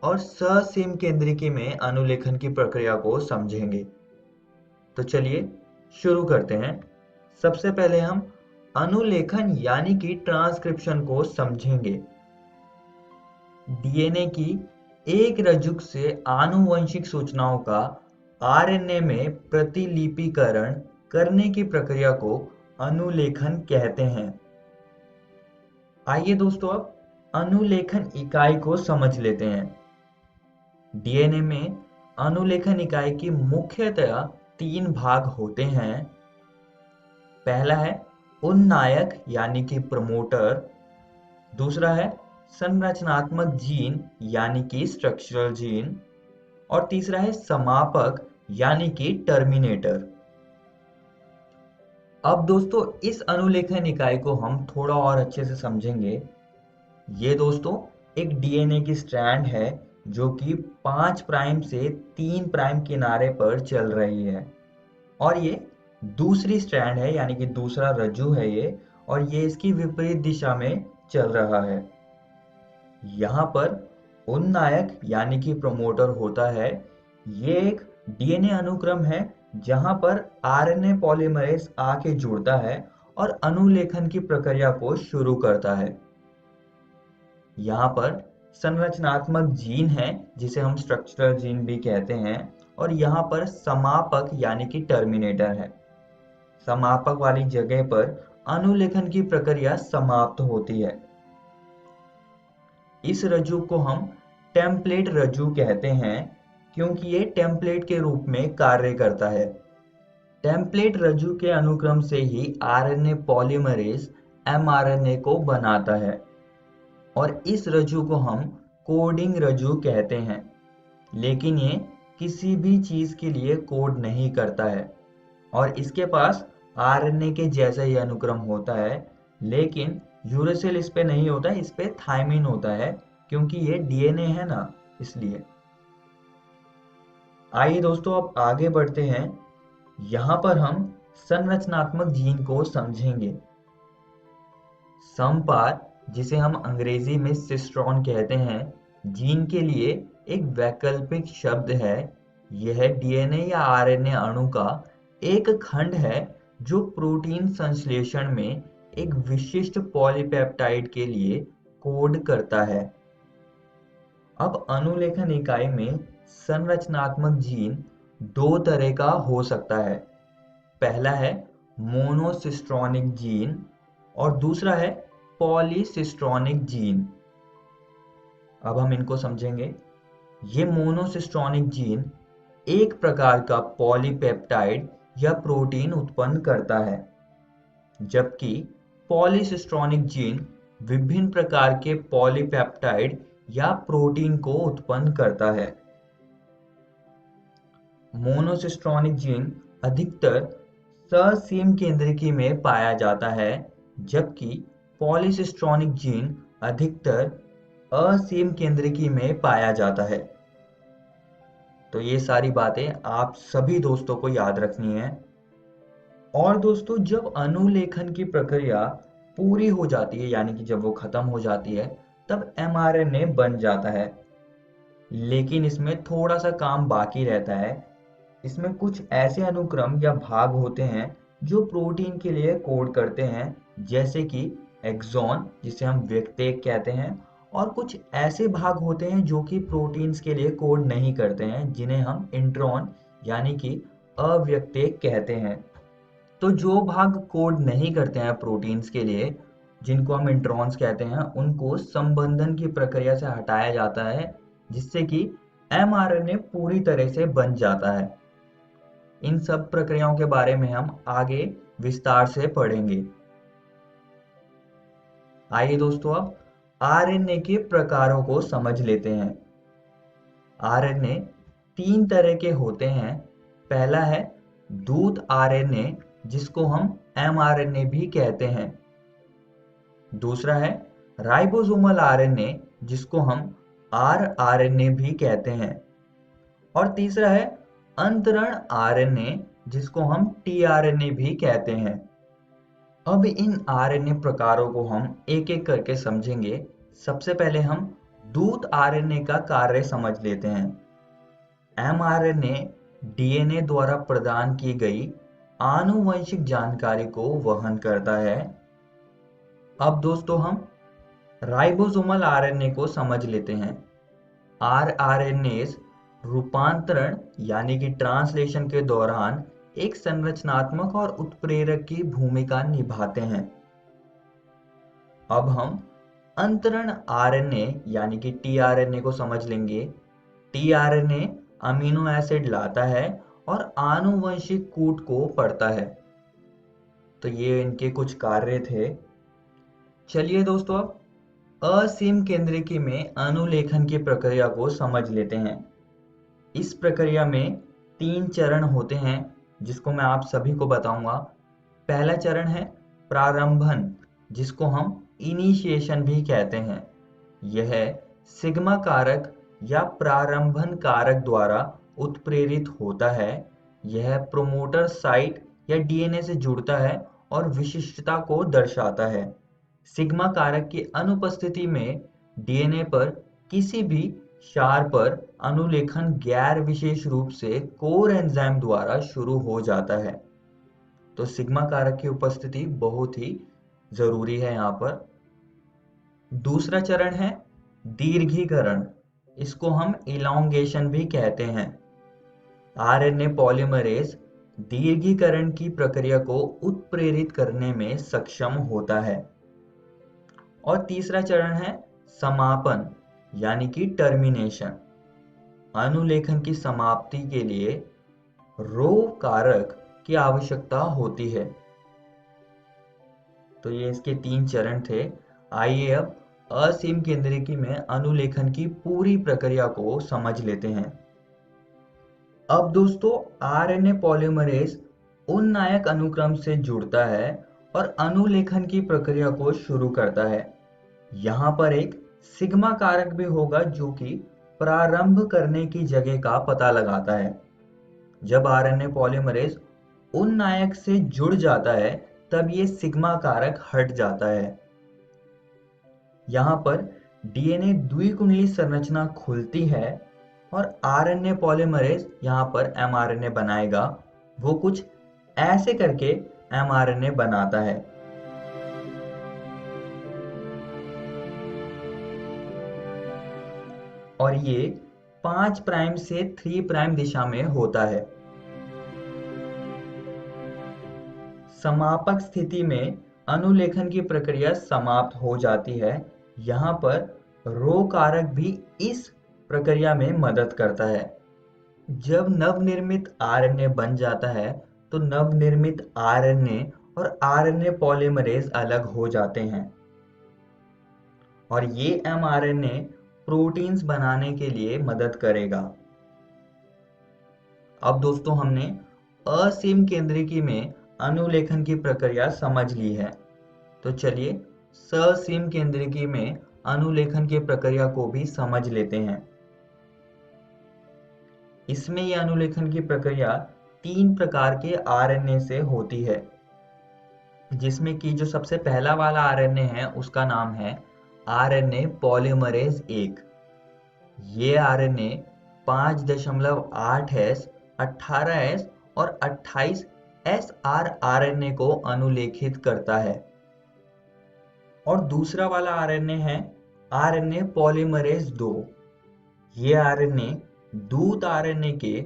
और ससीम केंद्रिकी में अनुलेखन की प्रक्रिया को समझेंगे। तो चलिए शुरू करते हैं। सबसे पहले हम अनुलेखन यानी कि ट्रांसक्रिप्शन को समझेंगे। डीएनए की एक रज्जुक से आनुवंशिक सूचनाओं का आरएनए में प्रतिलिपिकरण करने की प्रक्रिया को अनुलेखन कहते हैं। आइए दोस्तों अब अनुलेखन इकाई को समझ लेते हैं। डीएनए में अनुलेखन इकाई की मुख्यतया 3 भाग होते हैं। पहला है उन्नायक यानी कि प्रमोटर, दूसरा है संरचनात्मक जीन यानी कि स्ट्रक्चरल जीन, और तीसरा है समापक यानी कि टर्मिनेटर। अब दोस्तों इस अनुलेखन इकाई को हम थोड़ा और अच्छे से समझेंगे। ये दोस्तों एक डीएनए की स्ट्रैंड है जो कि 5 प्राइम से 3 प्राइम किनारे पर चल रही है, और ये दूसरी स्ट्रैंड है यानी कि दूसरा रज्जु है ये, और ये इसकी विपरीत दिशा में चल रहा है। यहाँ पर उन्नायक यानी कि प्रमोटर होता है। ये एक डीएनए अनुक्रम है जहाँ पर आरएनए पॉलीमरेज आके जुड़ता है और अनुलेखन की प्रक्रिया को शुरू करता है। यहाँ पर संरचनात्मक जीन है जिसे हम स्ट्रक्चरल जीन भी कहते हैं, और यहाँ पर समापक यानी कि टर्मिनेटर है। समापक वाली जगह पर अनुलेखन की प्रक्रिया समाप्त होती है। इस रज्जु को हम टेम्पलेट रज्जु कहते हैं क्योंकि ये टेम्पलेट के रूप में कार्य करता है। टेम्पलेट रज्जु के अनुक्रम से ही आरएनए पॉलीमरेज एमआरएनए को बनाता है, और इस रज्जु को हम कोडिंग रज्जु कहते हैं। लेकिन ये किसी भी चीज के लिए कोड नहीं करता है, और इसके पास आरएनए के जैसा ही अनुक्रम होता है, लेकिन यूरेसिल इस पे नहीं होता है, इस पे थायमिन होता है, क्योंकि ये डीएनए है ना, इसलिए। आइए दोस्तों अब आगे बढ़ते हैं। यहाँ पर हम संरचनात्मक जीन को समझेंगे। समपार, जिसे हम अंग्रेजी में सिस्ट्रॉन कहते हैं, जीन के लिए एक वैकल्पिक शब्द है। यह डीएनए या आरएनए अणु का एक खंड है जो प्रोटीन संश्लेषण में एक विशिष्ट पॉलीपेप्टाइड के लिए कोड करता है। अब अनुलेखन इकाई में संरचनात्मक जीन 2 तरह का हो सकता है। पहला है मोनोसिस्ट्रॉनिक जीन और दूसरा है पॉलीसिस्ट्रॉनिक जीन। अब हम इनको समझेंगे। ये मोनोसिस्ट्रॉनिक जीन एक प्रकार का पॉलीपेप्टाइड या प्रोटीन उत्पन्न करता है, जबकि पॉलीसिस्ट्रॉनिक जीन विभिन्न प्रकार के पॉलीपेप्टाइड या प्रोटीन को उत्पन्न करता है। मोनोसिस्ट्रॉनिक जीन अधिकतर ससीम केंद्रिकी में पाया जाता है, जबकि पॉलीसिस्ट्रॉनिक जीन अधिकतर असीम केंद्रिकी में पाया जाता है। तो ये सारी बातें आप सभी दोस्तों को याद रखनी है। और दोस्तों जब अनुलेखन की प्रक्रिया पूरी हो जाती है, यानी कि जब वो खत्म हो जाती है, तब एमआरएनए बन जाता है। लेकिन इसमें थोड़ा सा काम बाकी रहता है। इसमें कुछ ऐसे अनुक्रम या भाग होते हैं जो प्रोटीन के लिए कोड करते हैं, जैसे कि एक्सॉन, जिसे हम व्यक्तेक कहते हैं, और कुछ ऐसे भाग होते हैं जो कि प्रोटीन्स के लिए कोड नहीं करते हैं, जिन्हें हम इंट्रॉन यानी कि अव्यक्तेक कहते हैं। तो जो भाग कोड नहीं करते हैं प्रोटीन्स के लिए, जिनको हम इंट्रॉन्स कहते हैं, उनको संबंधन की प्रक्रिया से हटाया जाता है, जिससे कि एमआरएनए पूरी तरह से बन जाता है। इन सब प्रक्रियाओं के बारे में हम आगे विस्तार से पढ़ेंगे। आइए दोस्तों अब आरएनए के प्रकारों को समझ लेते हैं। आरएनए 3 तरह के होते हैं। पहला है दूत आरएनए, जिसको हम एमआरएनए भी कहते हैं। दूसरा है राइबोसोमल आरएनए, जिसको हम आरआरएनए भी कहते हैं। और तीसरा है अंतरण आरएनए, जिसको हम टीआरएनए भी कहते हैं। अब इन आरएनए प्रकारों को हम एक एक करके समझेंगे। सबसे पहले हम दूत आरएनए का कार्य समझ लेते हैं। एमआरएनए डीएनए द्वारा प्रदान की गई आनुवंशिक जानकारी को वहन करता है। अब दोस्तों हम राइबोसोमल आरएनए को समझ लेते हैं। आरआरएनएस रूपांतरण यानी कि ट्रांसलेशन के दौरान एक संरचनात्मक और उत्प्रेरक की भूमिका निभाते हैं। अब हम अंतरण आरएनए यानी कि टीआरएनए को समझ लेंगे। टीआरएनए अमीनो एसिड लाता है और आनुवंशिक कूट को पढ़ता है। तो ये इनके कुछ कार्य थे। चलिए दोस्तों, अब असीम केंद्रिकी में अनुलेखन की प्रक्रिया को समझ लेते हैं। इस प्रक्रिया में 3 चरण होते हैं जिसको मैं आप सभी को बताऊंगा। पहला चरण है प्रारंभन, जिसको हम इनिशिएशन भी कहते हैं। यह सिग्मा कारक या प्रारंभन कारक द्वारा उत्प्रेरित होता है। यह प्रोमोटर साइट या डीएनए से जुड़ता है और विशिष्टता को दर्शाता है। सिग्मा कारक की अनुपस्थिति में डीएनए पर किसी भी क्षार पर अनुलेखन गैर विशेष रूप से कोर एंजाइम द्वारा शुरू हो जाता है। तो सिग्मा कारक की उपस्थिति बहुत ही जरूरी है यहाँ पर। दूसरा चरण है दीर्घीकरण, इसको हम इलॉन्गेशन भी कहते हैं। आरएनए पॉलीमरेज दीर्घीकरण की प्रक्रिया को उत्प्रेरित करने में सक्षम होता है। और तीसरा चरण है समापन यानी कि टर्मिनेशन। अनुलेखन की समाप्ति के लिए रो कारक की आवश्यकता होती है। तो ये इसके 3 चरण थे। आइए अब असीम केंद्रिकी में अनुलेखन की पूरी प्रक्रिया को समझ लेते हैं। अब दोस्तों, आरएनए पॉलीमरेज उन नायक अनुक्रम से जुड़ता है और अनुलेखन की प्रक्रिया को शुरू करता है। यहाँ पर एक सिग्मा कारक भी होगा जो कि प्रारंभ करने की जगह का पता लगाता है। जब आरएनए पॉलीमरेज उन नायक से जुड़ जाता है तब ये सिग्मा कारक हट जाता है। यहाँ पर डीएनए द्विकुंडली संरचना खुलती है और आरएनए पॉलीमरेज यहाँ पर एमआरएनए बनाएगा। वो कुछ ऐसे करके एमआरएनए बनाता है। और ये 5 प्राइम से 3 प्राइम दिशा में होता है। समापक स्थिति में अनुलेखन की प्रक्रिया समाप्त हो जाती है। यहाँ पर रो कारक भी इस प्रक्रिया में मदद करता है। जब नवनिर्मित आरएनए बन जाता है तो नवनिर्मित आरएनए और आरएनए पॉलीमरेज अलग हो जाते हैं और ये एमआरएनए प्रोटीन्स बनाने के लिए मदद करेगा। अब दोस्तों, हमने असीम केंद्रिकी में अनुलेखन की प्रक्रिया समझ ली है। तो चलिए ससीम केंद्रिकी में अनुलेखन की प्रक्रिया को भी समझ लेते हैं। इसमें यह अनुलेखन की प्रक्रिया 3 प्रकार के आरएनए से होती है, जिसमें कि जो सबसे पहला वाला आरएनए है उसका नाम है आरएनए पॉलीमरेज 1। ये आरएनए 5.8S, 18S और 28SR आरएनए को अनुलेखित करता है। और दूसरा वाला आरएनए है आरएनए पॉलीमरेज 2। ये आरएनए दूत आरएनए के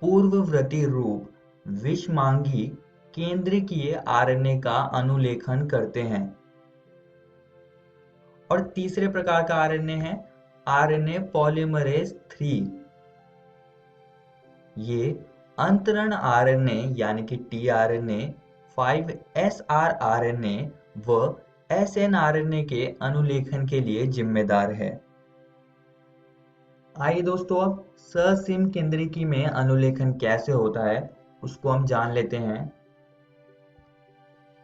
पूर्ववर्ती रूप विषमांगी केंद्रकीय आरएनए का अनुलेखन करते हैं। और तीसरे प्रकार का आरएनए है आरएनए पॉलीमरेज 3। ये अंतरण आरएनए यानी कि टीआरएनए, 5SR आरएनए व SNRNA के अनुलेखन के लिए जिम्मेदार है। आइए दोस्तों, अब ससीम केंद्रिकी में अनुलेखन कैसे होता है उसको हम जान लेते हैं।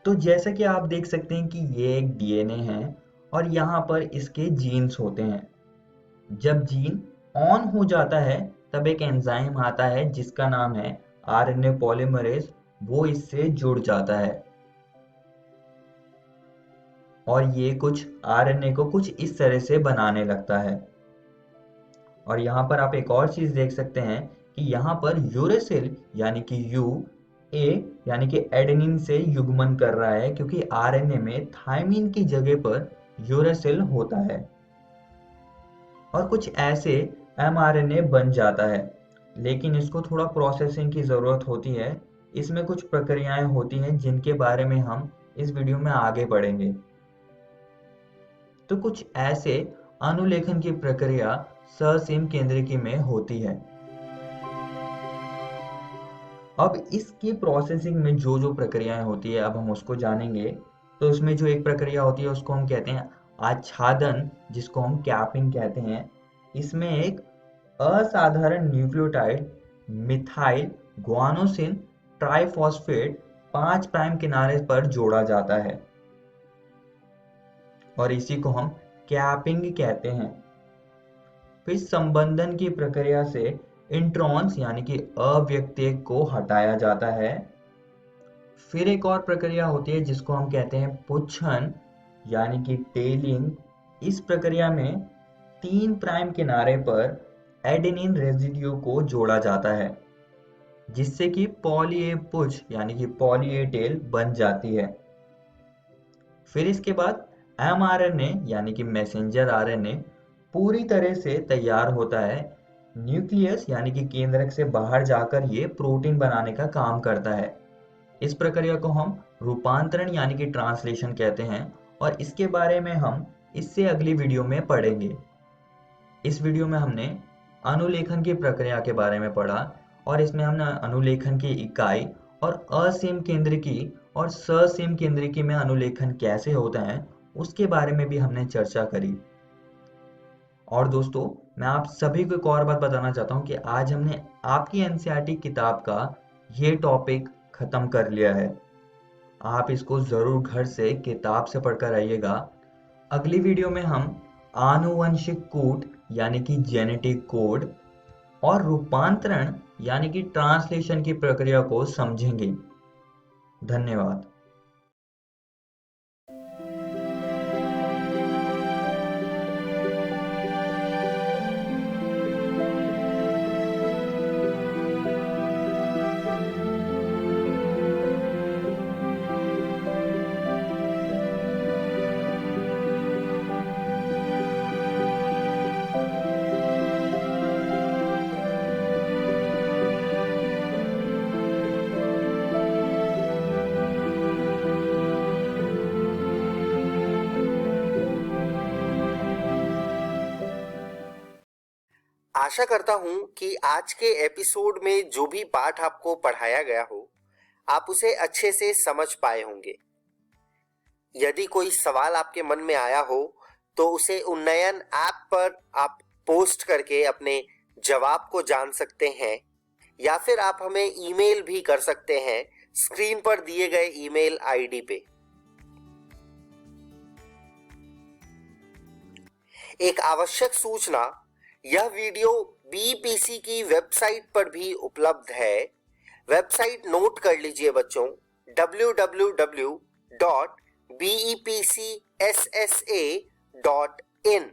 तो जैसा कि आप देख सकते हैं कि ये एक डीएनए है और यहाँ पर इसके जीन्स होते हैं। जब जीन ऑन हो जाता है तब एक एंजाइम आता है जिसका नाम है आरएनए पॉलीमरेज, वो इससे जुड़ जाता है और ये कुछ आरएनए को कुछ इस तरह से बनाने लगता है। और यहाँ पर आप एक और चीज देख सकते हैं कि यहाँ पर यूरेसिल यानी कि ए यानी कि एडेनिन से युग्मन कर रहा है, क्योंकि आरएनए में थायमिन की जगह पर यूरेसिल होता है और कुछ ऐसे एमआरएनए बन जाता है। लेकिन इसको थोड़ा प्रोसेसिंग की जरूरत होती है। इसमें कुछ प्रक्रियाएं होती हैं जिनके बारे में हम इस वीडियो में आगे बढ़ेंगे। तो कुछ ऐसे अनुलेखन की प्रक्रिया ससीम केंद्रिकी में होती है। अब इसकी प्रोसेसिंग में जो जो प्रक्रियाएं होती है अब हम उसको जानेंगे। तो उसमें जो एक प्रक्रिया होती है उसको हम कहते हैं आच्छादन, जिसको हम कैपिंग कहते हैं। इसमें एक असाधारण nucleotide methyl guanosine triphosphate 5 prime किनारे पर जोड़ा जाता है और इसी को हम कैपिंग कहते हैं। फिर संबंधन की प्रक्रिया से इंट्रॉन्स यानी कि अव्यक्तेक को हटाया जाता है। फिर एक और प्रक्रिया होती है जिसको हम कहते हैं पुच्छन यानी कि टेलिंग। इस प्रक्रिया में 3 प्राइम किनारे पर एडेनिन रेजिड्यू को जोड़ा जाता है जिससे कि पॉली ए पुछ यानी कि पॉली ए टेल बन जाती है। फिर इसके बाद mRNA यानी कि मैसेंजर आरएनए पूरी तरह से तैयार होता है। न्यूक्लियस यानी कि केंद्रक से बाहर जाकर ये प्रोटीन बनाने का काम करता है। इस प्रक्रिया को हम रूपांतरण यानी कि ट्रांसलेशन कहते हैं और इसके बारे में हम इससे अगली वीडियो में पढ़ेंगे। इस वीडियो में हमने अनुलेखन की प्रक्रिया के बारे में पढ़ा और इसमें हमने अनुलेखन की इकाई और असीम केंद्रिकी और ससीम केंद्रिकी में अनुलेखन कैसे होता है उसके बारे में भी हमने चर्चा करी। और दोस्तों, मैं आप सभी को एक और बात बताना चाहता हूँ कि आज हमने आपकी एनसीईआरटी किताब का ये टॉपिक खत्म कर लिया है। आप इसको जरूर घर से किताब से पढ़कर आइएगा। अगली वीडियो में हम आनुवंशिक कूट यानी कि जेनेटिक कोड और रूपांतरण यानी कि ट्रांसलेशन की प्रक्रिया को समझेंगे। धन्यवाद। आशा करता हूं कि आज के एपिसोड में जो भी पाठ आपको पढ़ाया गया हो आप उसे अच्छे से समझ पाए होंगे। यदि कोई सवाल आपके मन में आया हो तो उसे उन्नयन ऐप पर आप पोस्ट करके अपने जवाब को जान सकते हैं या फिर आप हमें ईमेल भी कर सकते हैं स्क्रीन पर दिए गए ईमेल आईडी पे। एक आवश्यक सूचना, यह वीडियो बीईपीसी की वेबसाइट पर भी उपलब्ध है। वेबसाइट नोट कर लीजिए बच्चों, www.bepcssa.in।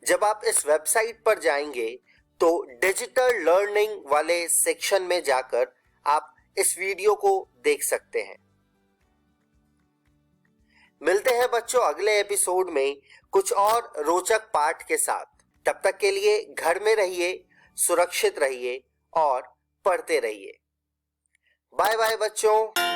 जब आप इस वेबसाइट पर जाएंगे तो डिजिटल लर्निंग वाले सेक्शन में जाकर आप इस वीडियो को देख सकते हैं। मिलते हैं बच्चों अगले एपिसोड में कुछ और रोचक पाठ के साथ। तब तक के लिए घर में रहिए, सुरक्षित रहिए और पढ़ते रहिए। बाय बाय बच्चों।